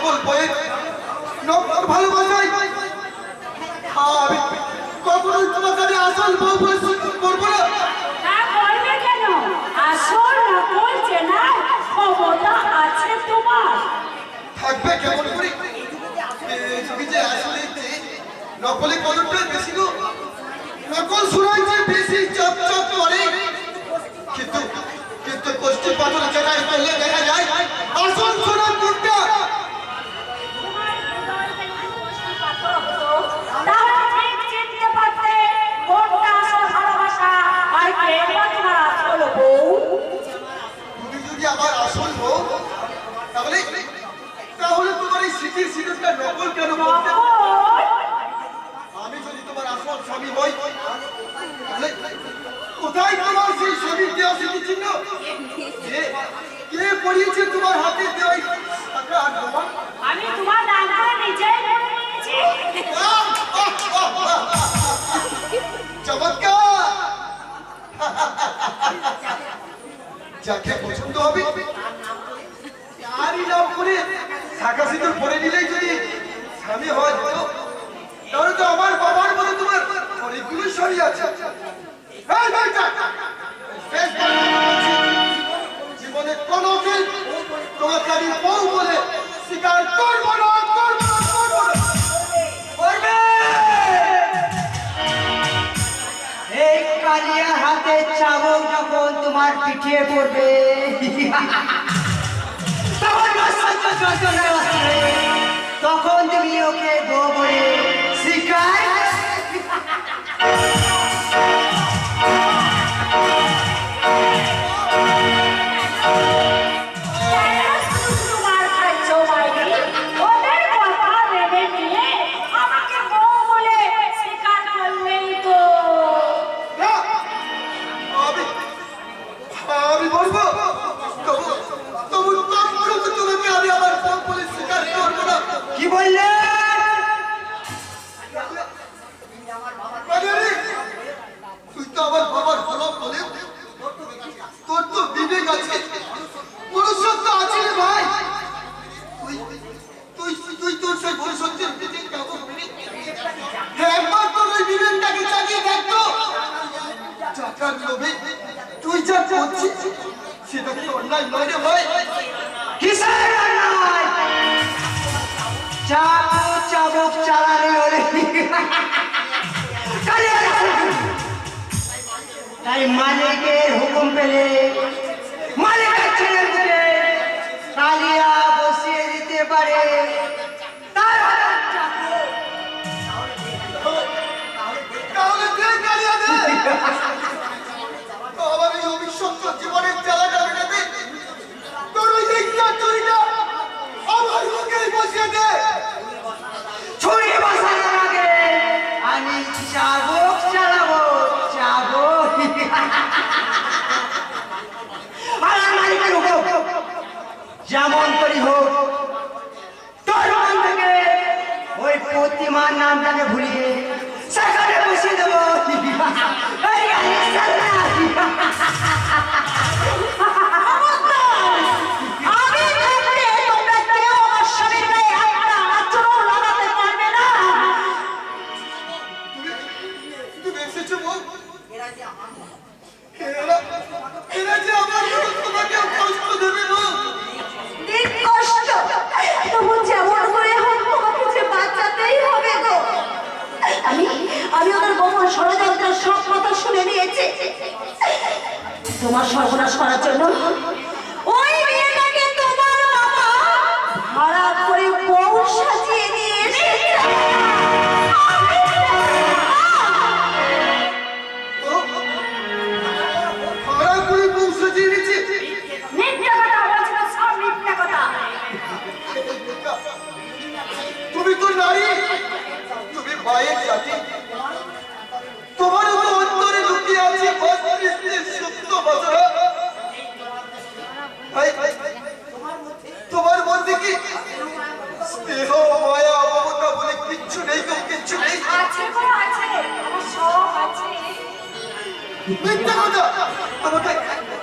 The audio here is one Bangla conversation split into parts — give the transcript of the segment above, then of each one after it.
নকল বইয়ের নকল ভালোবাসায় আমি কখনোই তোমাকে আমি আসল বউ বলে স্বীকার করবো না। তা করবে কেন? আসল নকল চেনার ক্ষমতা আছে তোমার। থাকবে কেমন করে? তুমি যে আসলে নকলের কদরটা বেশি গো। নকল শোনায় যে বেশি চপ চপ করে, কিন্তু কিন্তু কষ্টি পাথরে চেনাই করলে দেখা যায় আসল শোনার কোনটা। তুমি যদি আমার আসল বউ, তাহলে তাহলে তোমার এই স্মৃতির সিঁদুরটা নকল কেন করতে? আমি যদি তোমার আসল স্বামী হই, তাহলে কোথায় তোমার সেই স্বামীর দেওয়া স্মৃতি চিহ্ন? কে পড়িয়েছে তোমার হাতে দেওয়া টাকা আর তোমার? আমি তোমার নামটা নিজেই বলে নিয়েছি। চমৎকার! যাকে পছন্দ হবে তারই নাম করে শাখা সিঁদুর পরে নিলেই যদি স্বামী হওয়া যেত, তাহলে তো আমার বাবার বলে তোমার অনেকগুলো স্বামী আছে। জীবনে কোনোদিন তোমাকে আমি বউ বলে স্বীকার করবো না, করবো না, করবো না। করবে এই কালিয়া হাতে চাবুক যখন তোমার পিঠে পড়বে তখন তুমি ওকে বউ বলে স্বীকার আমি বলবো তবু তোমাকে আমি আমার বউ বলে স্বীকার করবো না। কি বললে? তুই তো আমার বাবার গোলাম বলে, তোর তো বিবেক আছে, মনুষ্যত্ব আছে রে ভাই। তুই তুই তোর সেই মনুষ্যত্বের বিবেক কেমন? একবার তোর ওই বিবেকটাকে জাগিয়ে দেখতো। টাকার লোভে তুই যা করছিস সেটা কি অন্যায় নয় রে ভাই? কিসের অন্যায়? চাবুক চাবুক চালালে ওরে তাই মালিকের হুকুম পেলে মালিকের ছেলে দিলে কালিয়া বসিয়ে দিতে পারে। তাহলে দে কালিয়া দে। আমার এই অবিশ্বস্ত জীবনের জ্বালাটা মেটাতে তোর ওই ইচ্ছা চুরিটা আমার মুখেই বসিয়ে দে। ছুরি বসানোর আগে আমি চাবুক চালাবো, চাবুক। আর মালিকের হুকুম যেমন করি হোক তোর মন থেকে ওই প্রতিমার নামটাকে ভুলিয়ে সেখানে বসিয়ে দেবো। এই গাড়ি চালা। আমি থাকতে তোমরা কেউ আমার স্বামীর গায়ে একটা আঁচড়ও লাগাতে পারবে না। তুমি এসেছো বল? এরা যে আমার মতো তোমাকে কষ্ট দেবে না। দিন কষ্ট তবু যেমন করে হোক তোমাকে যে বাঁচাতেই হবে গো। আমি ওদের গোপন ষড়যন্ত্র সব কথা শুনে নিয়েছি। তোমার সর্বনাশ করার জন্য ওই মেয়েটাকে তোমার বাবা ভাড়া করে বউ সাজিয়ে নিয়ে এসেছে। ভাড়া করে বউ সাজিয়ে এনেছে। মিথ্যা কথা বলছি না, সব মিথ্যা কথা। তুমি তো নারী, তুমি মায়ের জাতি, তোমারও তো অন্তরে লুকিয়ে আছে অস্পৃশ্যের সুপ্ত বাসনা। তোমার মধ্যে কি স্নেহ মায়া মমতা বলে কিচ্ছু নেই গো, কিচ্ছু নেই? আছে গো, আছে, আমার সব আছে। মিথ্যা কথা।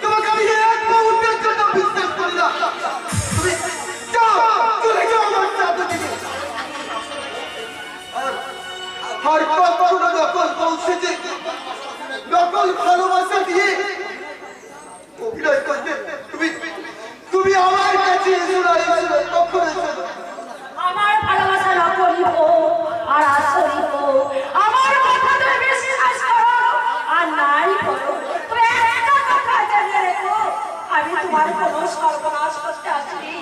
তোমাকে আমি এক মুহূর্তের জন্য বিশ্বাস করি না। তুমি যাও, চলে যাও আমার বলছি শুনাই কখন আমার ভালোবাসা না করিব আর আসরিব আমার কথা তুমি বিশ্বাস করো আর নাই করো তবে একটা কথা জেনে রেখো আমি তোমার কোনো সর্বনাশ করতে আসিনি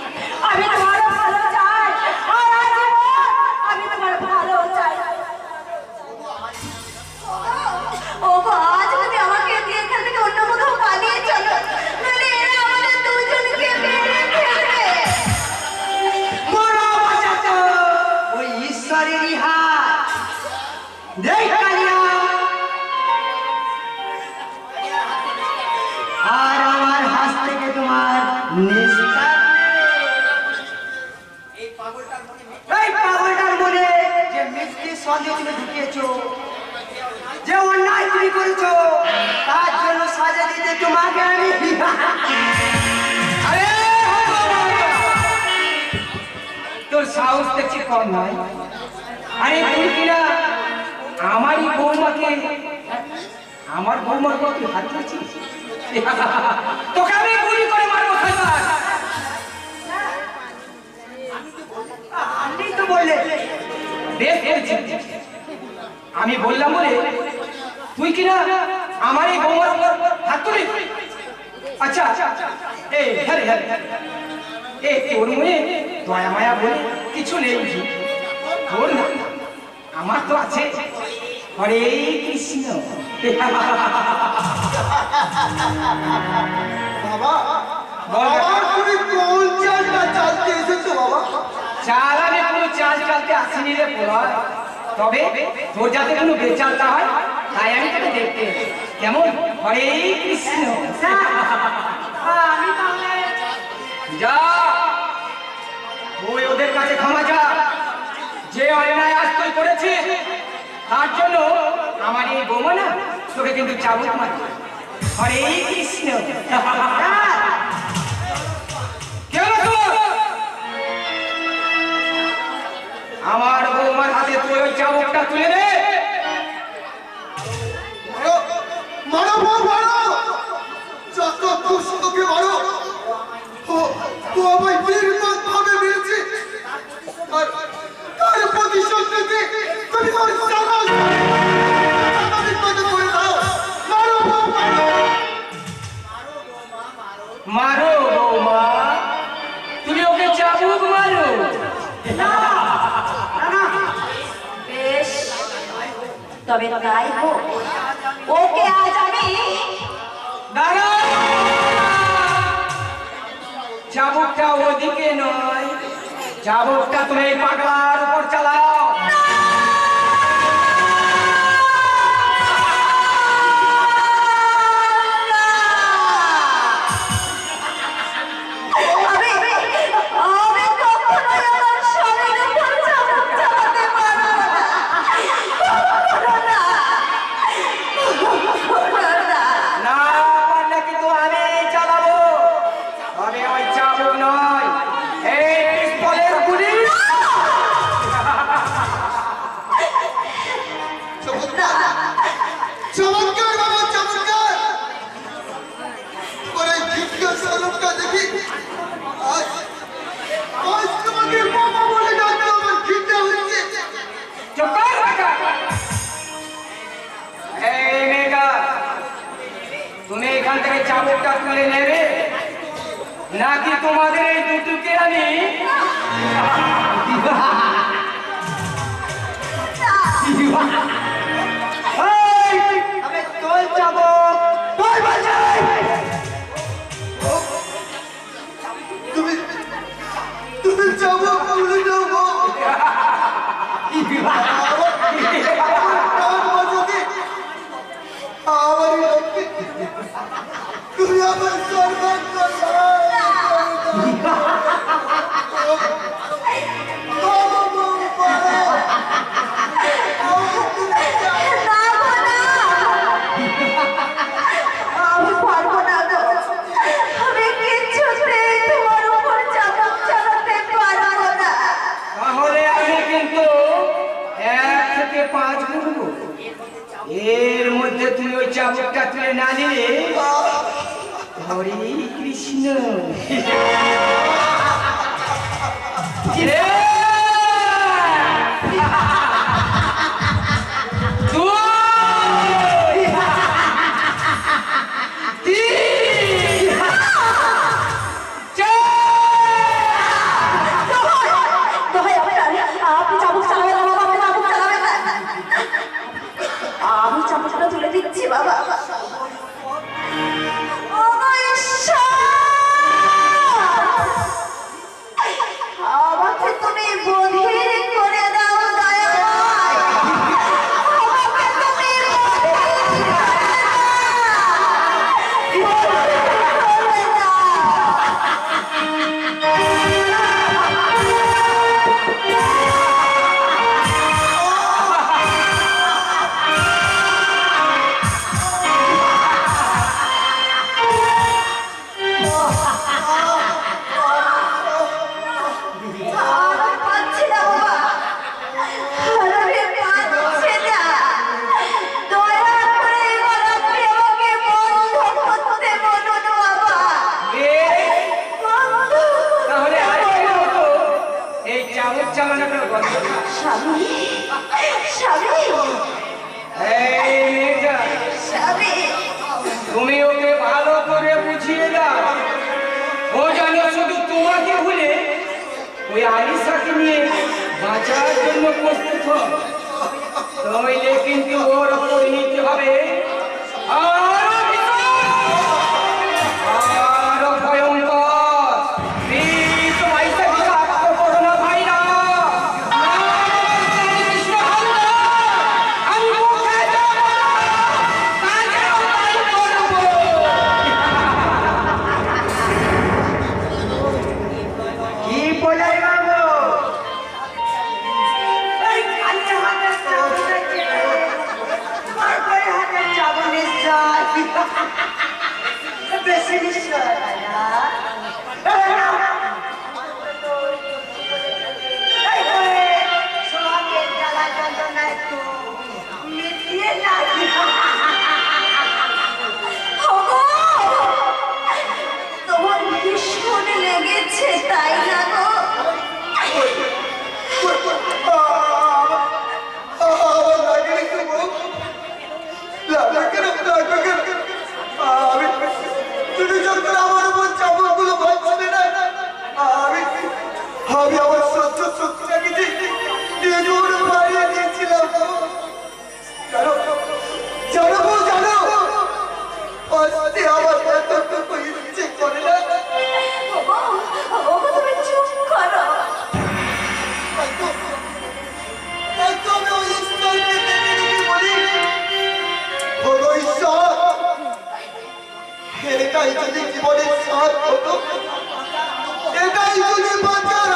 আমি তোমার ভালো চাই আর আজীবন আমি তোমার ভালো চাই ও গো আজ যদি আমাকে দিয়ে এখান থেকে অন্য কোথাও পালিয়ে চলো নইলে এরা আমাদের দুজনকে মেরে ফেলবে বড় বাঁচাতো ওই ঈশ্বরেরই হাত দেখ কালিয়া আর আমার হাত থেকে তোমার নিস্তার এই পাগলটার মনে যে মিষ্টি সন্দেহ তুমি ঢুকিয়েছো যে অন্যায় তুমি করেছো তার জন্য সাজা দিতে তোমাকে আমি আরে তোর সাহস দেখছি কম নয় আরে তুই কিনা আমারই বৌমাকে আমার বৌমার পর তুই হাত দিয়েছিস তোকে আমি গুলি করে মারবো খাইবার আপনি তো বললে বেশ করেছিস আমি বললাম বলে তুই কিনা আমার এই বৌমার উপর হাত তুলি আচ্ছা এই হ্যাঁ হ্যাঁ এই তোর মনে দয়া মায়া বলে কিছু নেই তোর না আমার তো আছে হরে কৃষ্ণ বাবা বাবা তুমি কোন চালটা চালতে এসেছো বাবা চাল আমি কোনো চাল চালতে আসিনি রে পোলা তবে তোর যাতে কোনো বেচালটা হয় তাই আমি তোকে দেখতে কেমন হরে কৃষ্ণ আমি তাহলে যা ওই ওদের কাছে ক্ষমা যা যে অন্যায় আজ তুই করেছিস তার জন্য আমার এই বৌমা না তোকে কিন্তু চাবুক মারবে হরে কৃষ্ণ কেমন তোর আমার বৌমার হাতে তুই ওই চাবুকটা তুলে দে মারো মারো যত দুষ্টকে মারো ও আমায় নির্মম ভাবে মেরেছে আর তার প্রতিশোধ নিতে তুমি ওর সাহস আমি কত করে দাও মারো মারো মারো বৌমা তুমি ওকে চাবুক মারো বেশ তবে তাই হোক ওকে আজ আমি দাঁড়াও চাবুকটা ওদিকে নয় চাবুকটা তুমি এই পাগলার উপর চালাও আমি কখনোই আমার স্বামীর উপর চাবুক চালাতে পারবো না। কখনো না। কখনো না। না পারলে কিন্তু আমি চালাবো তবে ওই চাবুক নয় এই পিস্তলের গুলি চমৎকার বাবা চমৎকার ওরে জিজ্ঞাসা স্বরূপটা দেখি আজ আজ তোমাকে বাবা বলে ডাকতে আমার খিদে হচ্ছে চুপ কর বেটা। এই মেয়েটা তুমি এখান থেকে চাবুকটা তুলে নেবে নাকি তোমাদের এই দুটোকে আমি তোর চাবুক তোর বাজাই তুমি তুমি যাবো বলে যাবো তুমি আমার সর্বাঙ্গ না গো, না। আমি পারবো না গো। আমি কিছুতেই তোমার উপর চাবুক চালাতে পারবো না। তাহলে আমি কিন্তু 1 থেকে 5 গুনবো এর মধ্যে তুমি ওই চাবুকটা তুলে না নিলে হরে কৃষ্ণ দোহাই আপনার, আপনি চাবুক চালাবেন না বাবা, আপনি চাবুক চালাবেন না। আমি চাবুকটা তুলে দিচ্ছি বাবা। ও ঈশ্বর! আমাকে তুমি বধির করে দাও দয়াময়। আমাকে তুমি বধির করে দাও। আর পাচ্ছি না বাবা, আর আমি পাচ্ছি না। দয়া করে এবার আপনি আমাকে বন্ধ করতে বলুন বাবা। বন্ধ তাহলে আজকের মতো এই চাবুক চালানোটা বন্ধ কর। স্বামী, স্বামী, এই মেয়েটা, স্বামী, তুমি ওকে ভালো করে বুঝিয়ে দাও। ও জানো শুধু তোমাকে ভুলে ওই আলিশাকে নিয়ে বাঁচার জন্য প্রস্তুত হও। নইলে কিন্তু ওর পরিণতি হবে আরো আরো ভয়ঙ্কর। তো ভাইটা বিষাক্ত করো না ভাইরা। কৃষ্ণ আমি মুখে যাব না, কাজেও তাই করবো। কি বলে বাবু? এই খালি হাতে চাবুক রেখে তোমার বই হাতে চাবুক নিশ্চয়। বেশি নিশ্চয় না। এই করে সোহাগের জ্বালা যন্ত্রণা একটু মিটিয়ে নাও। ওগো! তোমার ভীষণ লেগেছে তাই না গো? আমার লাগে একটু মুখ লাগে কেন লাগবে কেন? তুমি যখন আমার উপর চাবুকগুলো ভাঙছিলে না, আমি আমার সহ্য শক্তিটাকে দ্বিগুণ বাড়িয়ে দিয়েছিলাম। জানো জানো বউ, জানো আজকে আমার এতটুকু ইচ্ছে করে না। ওগো, ওগো তুমি চুপ করো। তাই তো আমি ওই ঈশ্বরকে ডেকে ডেকে বলি, ওগো ঈশ্বর, এটাই যদি জীবনের সার হতো, এটাই যদি বাঁচার